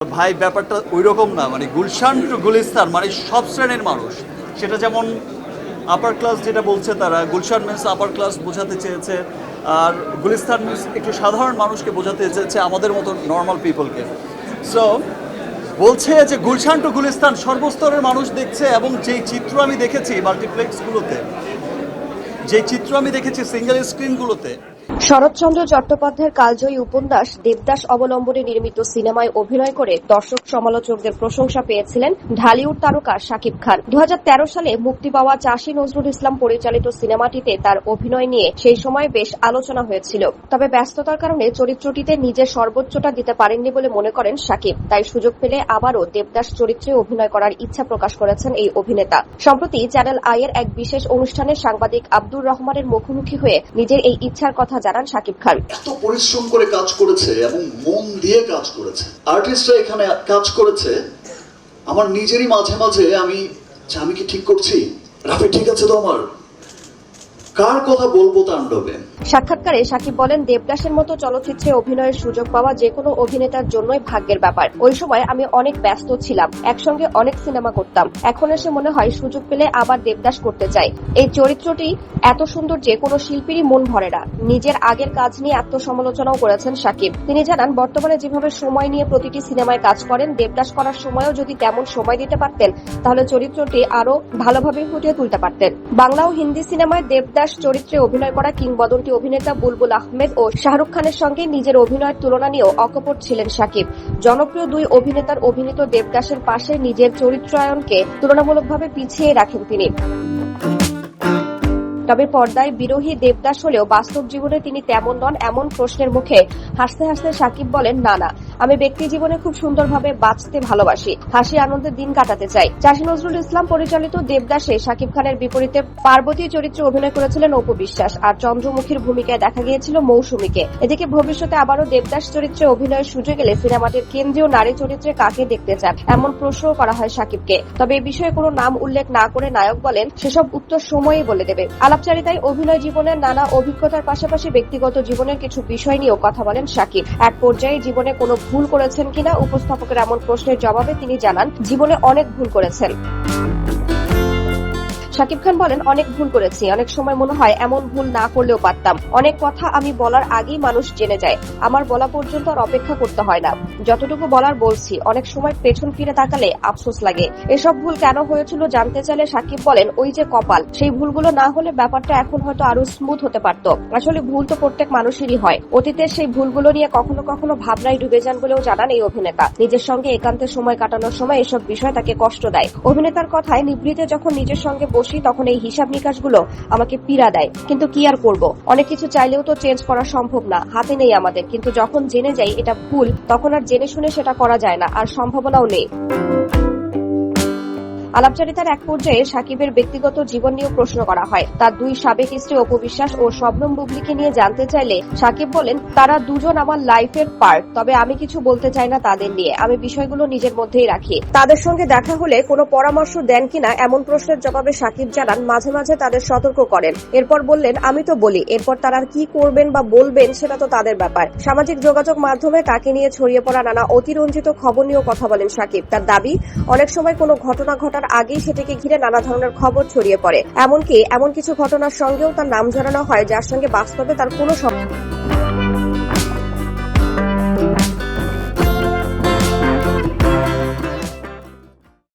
ভাই ব্যাপারটা ওই রকম না, মানে গুলশান টু গুলিস্তান মানে সব শ্রেণীর মানুষ। সেটা যেমন আপার ক্লাস যেটা বলছে তারা, গুলশান মিন্স আপার ক্লাস বোঝাতে চেয়েছে, আর গুলিস্তান মিন্স একটু সাধারণ মানুষকে বোঝাতে চেয়েছে, আমাদের মতো নর্মাল পিপলকে। সো বলছে যে গুলশান টু গুলিস্তান সর্বস্তরের মানুষ দেখছে, এবং যেই চিত্র আমি দেখেছি মাল্টিপ্লেক্সগুলোতে, যেই চিত্র আমি দেখেছি সিঙ্গেল স্ক্রিনগুলোতে, শরৎচন্দ্র চট্টোপাধ্যায়ের কালজয়ী উপন্যাস দেবদাস অবলম্বনে নির্মিত সিনেমায় অভিনয় করে দর্শক সমালোচকদের প্রশংসা পেয়েছিলেন ঢালিউড তারকা শাকিব খান। 2013 সালে মুক্তি পাওয়া চাষী নজরুল ইসলাম পরিচালিত সিনেমাটিতে তার অভিনয় নিয়ে সেই সময় বেশ আলোচনা হয়েছিল। তবে ব্যস্ততার কারণে চরিত্রটিতে নিজের সর্বোচ্চটা দিতে পারেননি বলে মনে করেন শাকিব। তাই সুযোগ পেলে আবারও দেবদাস চরিত্রে অভিনয় করার ইচ্ছা প্রকাশ করেছেন এই অভিনেতা। সম্প্রতি চ্যানেল আই এর এক বিশেষ অনুষ্ঠানে সাংবাদিক আব্দুর রহমানের মুখোমুখি হয়ে নিজের এই ইচ্ছার কথা জানান শাকিব খান। এত পরিশ্রম করে কাজ করেছে এবং মন দিয়ে কাজ করেছে, আর্টিস্টরা এখানে কাজ করেছে। আমার নিজেরই মাঝে মাঝে আমি কি ঠিক করছি, রাফি ঠিক আছে তো, আমার কার কথা বলবো তাণ্ডবে। সাক্ষাৎকারে শাকিব বলেন, দেবদাসের মতো চলচ্চিত্রে অভিনয়ের সুযোগ পাওয়া যে কোনো অভিনেতার জন্যই ভাগ্যের ব্যাপার। ওই সময় আমি অনেক ব্যস্ত ছিলাম, একসঙ্গে অনেক সিনেমা করতাম। এখন এসে মনে হয় সুযোগ পেলে আবার দেবদাস করতে চাই। এই চরিত্রটি এত সুন্দর যে কোনো শিল্পীরই মন ভরে না। নিজের আগের কাজ নিয়ে আত্মসমালোচনাও করেছেন শাকিব। তিনি জানান, বর্তমানে যেভাবে সময় নিয়ে প্রতিটি সিনেমায় কাজ করেন, দেবদাস করার সময়ও যদি তেমন সময় দিতে পারতেন তাহলে চরিত্রটি আরো ভালোভাবে ফুটিয়ে তুলতে পারতেন। বাংলা ও হিন্দি সিনেমায় দেবদাস চরিত্রে অভিনয় করা কিংবদন্তি অভিনেতা বুলবুল আহমেদ ও শাহরুখ খানের সঙ্গে নিজের অভিনয়ের তুলনা নিয়েও অকপট ছিলেন শাকিব। জনপ্রিয় দুই অভিনেতার অভিনীত দেবদাসের পাশে নিজের চরিত্রায়নকে তুলনামূলকভাবে পিছিয়ে রাখেন তিনি। তবে পর্দায় বিরোহী দেবদাস হলেও বাস্তব জীবনে তিনি তেমন নন, এমন প্রশ্নের মুখে হাসতে হাসতে শাকিব বলেন, না, আমি ব্যক্তি জীবনে খুব সুন্দরভাবে বাঁচতে ভালোবাসি, হাসি আনন্দের দিন কাটাতে চাই। চাষী নজরুল ইসলাম পরিচালিত দেবদাসে শাকিব খানের বিপরীতে পার্বতী চরিত্রে অভিনয় করেছিলেন অপু বিশ্বাস, আর চন্দ্রমুখীর ভূমিকায় দেখা গিয়েছিল মৌসুমীকে। এদিকে ভবিষ্যতে আবারও দেবদাস চরিত্রে অভিনয়ের সুযোগ এলে সিনেমাটির কেন্দ্রীয় নারী চরিত্রে কাকে দেখতে চান, এমন প্রশ্নও করা হয় শাকিবকে। তবে এ বিষয়ে কোনো নাম উল্লেখ না করে নায়ক বলেন, সেসব উত্তর সময়ই বলে দেবে। আলাপচারিতায় অভিনয় জীবনের নানা অভিজ্ঞতার পাশাপাশি ব্যক্তিগত জীবনের কিছু বিষয় নিয়েও কথা বলেন শাকিব। এক পর্যায়ে জীবনে কোনো ভুল করেছেন কিনা উপস্থাপকের এমন প্রশ্নের জবাবে তিনি জানান, জীবনে অনেক ভুল করেছেন। শাকিব খান বলেন, অনেক ভুল করেছি, অনেক সময় মনে হয় এমন ভুল না করলেও পারতাম। অনেক কথা আমি বলার আগেই মানুষ জেনে যায়, আমার বলা পর্যন্ত আর অপেক্ষা করতে হয় না। যতটুকু বলার বলছি, অনেক সময় পেছন ফিরে তাকালে আফসোস লাগে। এসব ভুল কেন হয়েছিল জানতে চাইলে শাকিব বলেন, ওই যে কপাল, সেই ভুলগুলো না হলে ব্যাপারটা এখন হয়তো আরো স্মুথ হতে পারত। আসলে ভুল তো প্রত্যেক মানুষেরই হয়। অতীতের সেই ভুলগুলো নিয়ে কখনো কখনো ভাবনায় ডুবে যান বলেও জানান এই অভিনেতা। নিজের সঙ্গে একান্তে সময় কাটানোর সময় এসব বিষয় তাকে কষ্ট দেয়। অভিনেতার কথায়, নিভৃতে যখন নিজের সঙ্গে তখন এই হিসাব নিকাশগুলো আমাকে পীড়া দেয়, কিন্তু কি আর করব, অনেক কিছু চাইলেও তো চেঞ্জ করা সম্ভব না, হাতে নেই আমাদের। কিন্তু যখন জেনে যাই এটা ভুল, তখন আর জেনে শুনে সেটা করা যায় না, আর সম্ভাবনাও নেই। আলাপচারিতার এক পর্যায়ে শাকিবের ব্যক্তিগত জীবন নিয়েও প্রশ্ন করা হয়। তার দুই সাবেক স্ত্রী অপু বিশ্বাস ও শবনম বুবলিকে নিয়ে জানতে চাইলে শাকিব বলেন, তারা দুজন আমার লাইফের পার্ট, তবে আমি কিছু বলতে চাই না তাদের নিয়ে, আমি বিষয়গুলো নিজের মধ্যেই রাখি। তাদের সঙ্গে দেখা হলে কোনো পরামর্শ দেন কিনা এমন প্রশ্নের জবাবে শাকিব জানান, মাঝে মাঝে তাদের সতর্ক করেন। এরপর বললেন, আমি তো বলি, এরপর তারা আর কি করবেন বা বলবেন সেটা তো তাদের ব্যাপার। সামাজিক যোগাযোগ মাধ্যমে তাকে নিয়ে ছড়িয়ে পড়া নানা অতিরঞ্জিত খবর নিয়েও কথা বলেন শাকিব। তার দাবি, অনেক সময় কোনো ঘটনা ঘটার আগেই সেটাকে ঘিরে নানা ধরনের খবর ছড়িয়ে পড়ে, এমনকি এমন কিছু ঘটনার সঙ্গেও তার নাম জড়ানো হয় যার সঙ্গে বাস্তবে তার কোনো সম্পর্ক